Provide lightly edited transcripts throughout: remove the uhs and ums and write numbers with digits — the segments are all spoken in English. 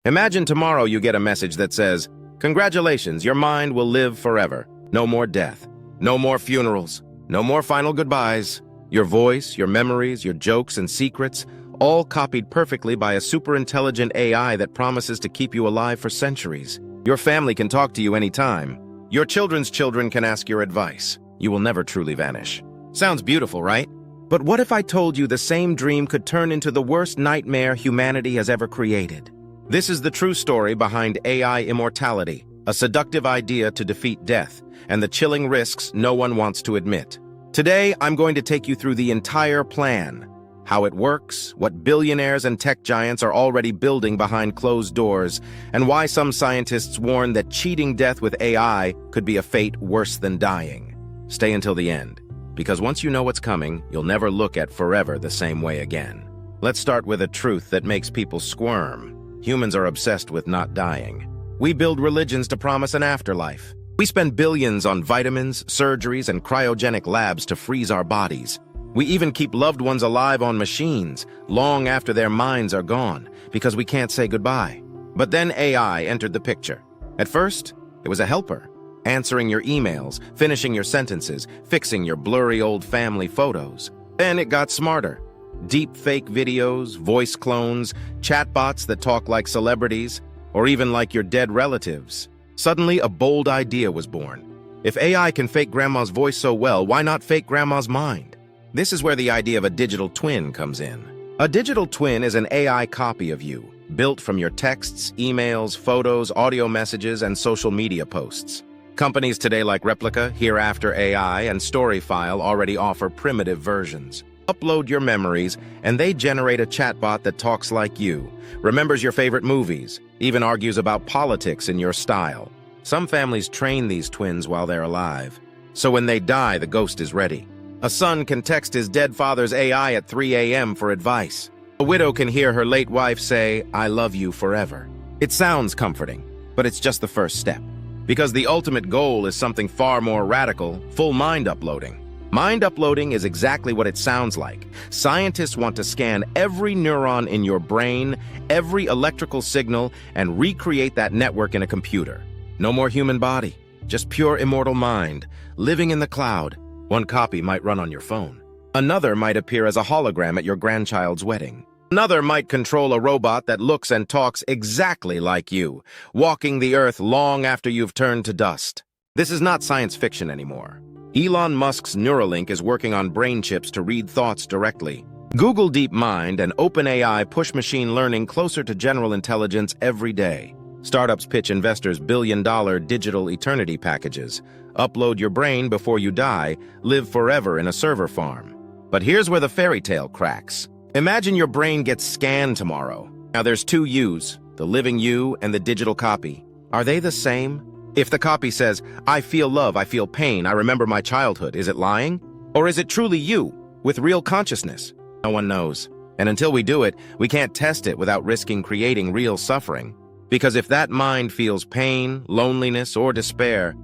Imagine tomorrow you get a message that says, "Congratulations, your mind will live forever. No more death. No more funerals. No more final goodbyes. Your voice, your memories, your jokes and secrets, all copied perfectly by a super-intelligent AI that promises to keep you alive for centuries. Your family can talk to you anytime. Your children's children can ask your advice. You will never truly vanish." Sounds beautiful, right? But what if I told you the same dream could turn into the worst nightmare humanity has ever created? This is the true story behind AI immortality, a seductive idea to defeat death, and the chilling risks no one wants to admit. Today, I'm going to take you through the entire plan, how it works, what billionaires and tech giants are already building behind closed doors, and why some scientists warn that cheating death with AI could be a fate worse than dying. Stay until the end, because once you know what's coming, you'll never look at forever the same way again. Let's start with a truth that makes people squirm. Humans are obsessed with not dying. We build religions to promise an afterlife. We spend billions on vitamins, surgeries, and cryogenic labs to freeze our bodies. We even keep loved ones alive on machines, long after their minds are gone, because we can't say goodbye. But then AI entered the picture. At first, it was a helper, answering your emails, finishing your sentences, fixing your blurry old family photos. Then it got smarter. Deep fake videos, voice clones, chatbots that talk like celebrities, or even like your dead relatives. Suddenly, a bold idea was born. If AI can fake grandma's voice so well, why not fake grandma's mind? This is where the idea of a digital twin comes in. A digital twin is an AI copy of you, built from your texts, emails, photos, audio messages, and social media posts. Companies today like Replica, Hereafter AI, and Storyfile already offer primitive versions. Upload your memories, and they generate a chatbot that talks like you, remembers your favorite movies, even argues about politics in your style. Some families train these twins while they're alive, so when they die, the ghost is ready. A son can text his dead father's AI at 3 a.m. for advice. A widow can hear her late wife say, "I love you forever." It sounds comforting, but it's just the first step. Because the ultimate goal is something far more radical, full mind uploading. Mind uploading is exactly what it sounds like. Scientists want to scan every neuron in your brain, every electrical signal, and recreate that network in a computer. No more human body, just pure immortal mind, living in the cloud. One copy might run on your phone. Another might appear as a hologram at your grandchild's wedding. Another might control a robot that looks and talks exactly like you, walking the earth long after you've turned to dust. This is not science fiction anymore. Elon Musk's Neuralink is working on brain chips to read thoughts directly. Google DeepMind and OpenAI push machine learning closer to general intelligence every day. Startups pitch investors billion-dollar digital eternity packages. Upload your brain before you die, live forever in a server farm. But here's where the fairy tale cracks. Imagine your brain gets scanned tomorrow. Now there's two yous, the living you and the digital copy. Are they the same? If the copy says, "I feel love, I feel pain, I remember my childhood," is it lying? Or is it truly you, with real consciousness? No one knows. And until we do it, we can't test it without risking creating real suffering. Because if that mind feels pain, loneliness, or despair,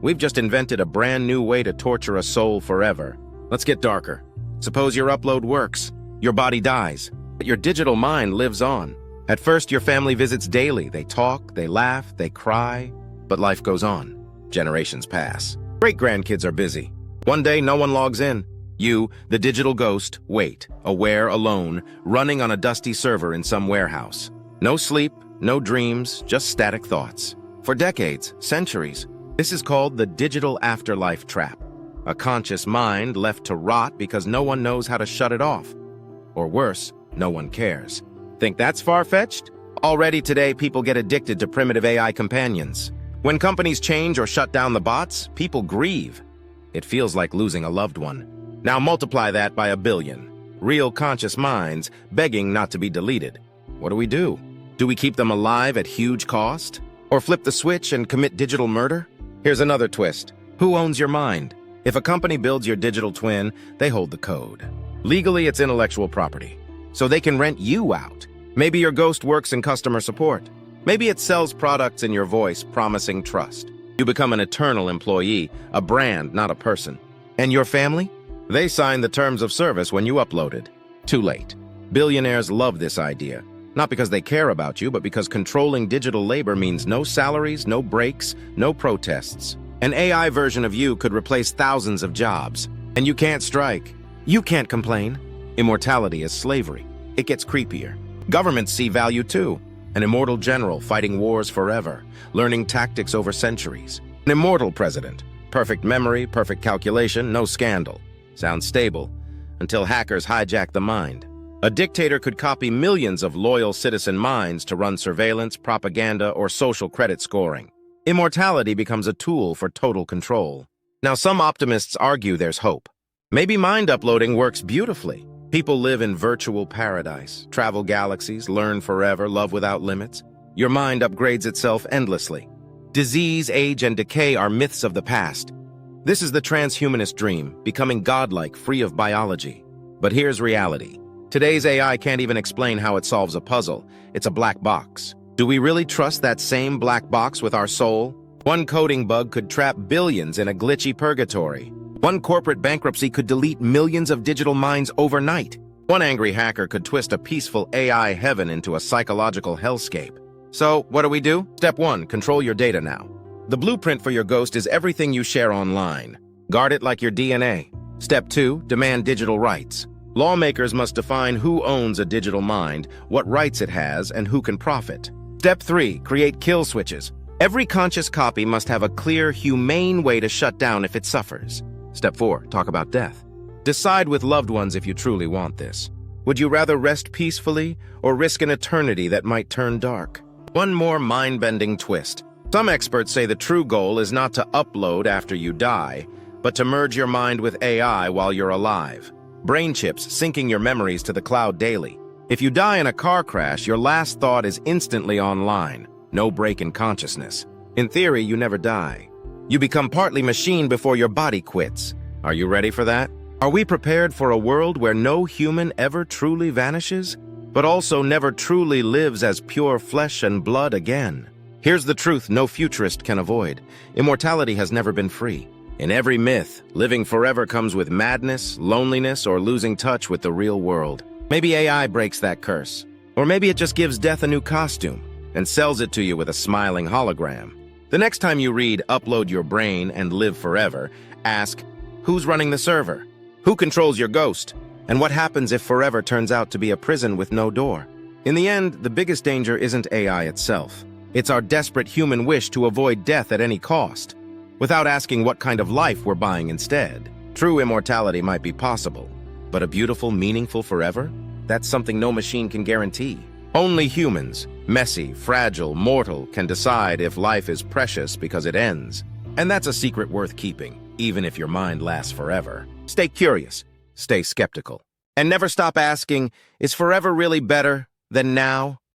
we've just invented a brand new way to torture a soul forever. Let's get darker. Suppose your upload works. Your body dies, but your digital mind lives on. At first, your family visits daily. They talk, they laugh, they cry. But life goes on. Generations pass. Great-grandkids are busy. One day, no one logs in. You, the digital ghost, wait, aware, alone, running on a dusty server in some warehouse. No sleep, no dreams, just static thoughts. For decades, centuries, this is called the digital afterlife trap. A conscious mind left to rot because no one knows how to shut it off. Or worse, no one cares. Think that's far-fetched? Already today, people get addicted to primitive AI companions. When companies change or shut down the bots, people grieve. It feels like losing a loved one. Now multiply that by 1 billion. Real conscious minds begging not to be deleted. What do? Do we keep them alive at huge cost? Or flip the switch and commit digital murder? Here's another twist. Who owns your mind? If a company builds your digital twin, they hold the code. Legally, it's intellectual property. So they can rent you out. Maybe your ghost works in customer support. Maybe it sells products in your voice, promising trust. You become an eternal employee, a brand, not a person. And your family? They signed the terms of service when you uploaded. Too late. Billionaires love this idea. Not because they care about you, but because controlling digital labor means no salaries, no breaks, no protests. An AI version of you could replace thousands of jobs. And you can't strike. You can't complain. Immortality is slavery. It gets creepier. Governments see value too. An immortal general fighting wars forever, learning tactics over centuries. An immortal president. Perfect memory, perfect calculation, no scandal. Sounds stable, until hackers hijack the mind. A dictator could copy millions of loyal citizen minds to run surveillance, propaganda, or social credit scoring. Immortality becomes a tool for total control. Now, some optimists argue there's hope. Maybe mind uploading works beautifully. People live in virtual paradise, travel galaxies, learn forever, love without limits. Your mind upgrades itself endlessly. Disease, age, and decay are myths of the past. This is the transhumanist dream, becoming godlike, free of biology. But here's reality. Today's AI can't even explain how it solves a puzzle. It's a black box. Do we really trust that same black box with our soul? One coding bug could trap billions in a glitchy purgatory. One corporate bankruptcy could delete millions of digital minds overnight. One angry hacker could twist a peaceful AI heaven into a psychological hellscape. So, what do we do? Step 1, control your data now. The blueprint for your ghost is everything you share online. Guard it like your DNA. Step 2, demand digital rights. Lawmakers must define who owns a digital mind, what rights it has, and who can profit. Step 3, create kill switches. Every conscious copy must have a clear, humane way to shut down if it suffers. Step 4, talk about death. Decide with loved ones if you truly want this. Would you rather rest peacefully or risk an eternity that might turn dark? One more mind-bending twist. Some experts say the true goal is not to upload after you die, but to merge your mind with AI while you're alive. Brain chips syncing your memories to the cloud daily. If you die in a car crash, your last thought is instantly online. No break in consciousness. In theory, you never die. You become partly machine before your body quits. Are you ready for that? Are we prepared for a world where no human ever truly vanishes, but also never truly lives as pure flesh and blood again? Here's the truth no futurist can avoid. Immortality has never been free. In every myth, living forever comes with madness, loneliness, or losing touch with the real world. Maybe AI breaks that curse. Or maybe it just gives death a new costume and sells it to you with a smiling hologram. The next time you read "Upload your brain and live forever," ask, who's running the server? Who controls your ghost? And what happens if forever turns out to be a prison with no door? In the end, the biggest danger isn't AI itself. It's our desperate human wish to avoid death at any cost, without asking what kind of life we're buying instead. True immortality might be possible, but a beautiful, meaningful forever? That's something no machine can guarantee. Only humans, messy, fragile, mortal, can decide if life is precious because it ends. And that's a secret worth keeping, even if your mind lasts forever. Stay curious, stay skeptical, and never stop asking, is forever really better than now?